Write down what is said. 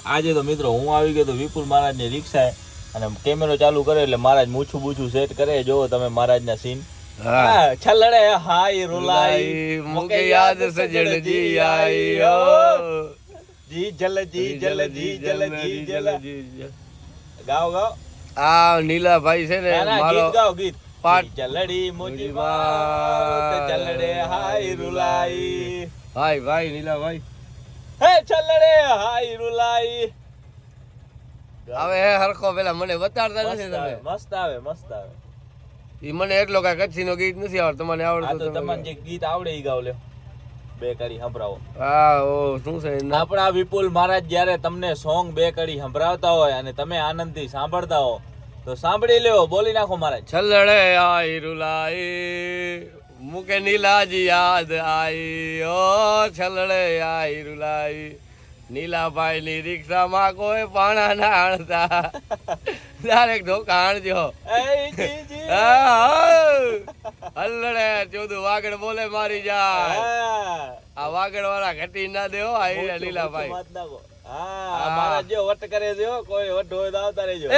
આજે તો મિત્રો હું આવી ગયો તો વિપુલ મહારાજની રિક્ષાએ અને કેમેરો ચાલુ કર્યો એટલે મહારાજ મૂછું બૂછું સેટ કરે. જોવો તમે મહારાજના સીન. હા છલડે હાય રૂલાઈ મુકે યાદ સજણ જી આઈ ઓ જી જલ જી જલ જી જલ જી જલ. ગાઓ ગાઓ. આ નીલાભાઈ છે ને મારો ગીત ગાઓ ગીત. પાઠ ચલડી મોજી વાત ચલડે હાય રૂલાઈ. ભાઈ ભાઈ નીલાભાઈ હે ચલડે હાય રૂલાઈ. હવે હે હરખો પેલા મને બતાડતા નથી તમે. મસ્ત આવે મસ્ત આવે. ઈ મને એટલો કઈ કચ્છી નો ગીત નથી આવડતો. તમને આ આવડતું તો તમને જે ગીત આવડે ઈ ગાવ લ્યો. બે કડી સંભળાવો. હા ઓ શું છે આપણા વિપુલ મહારાજ જ્યારે તમને સોંગ બે કડી સંભળાવતા હોય અને તમે આનંદથી સાંભળતા હો તો સાંભળી લ્યો. બોલી નાખો મહારાજ. છલડે આઈ રૂલાઈ મુકે નીલાજી યાદ આઈ ઓ છલડે આઈ રૂલાઈ. નીલાભાઈ ની રિક્ષા માં કોઈ પાણા ના આણતા ડાયરેક્ટ ધોકા આણજો. એ જી જી. હલડે ચોદું વાગડ બોલે મારી જાય. હા. આ વાગડ વાળા ઘટી ના દેવો આ નીલાભાઈ. મત નાખો. હા મહારાજ જો વટ કરે છે હો. કોઈ વટ હોય તો આવતા રહેજો.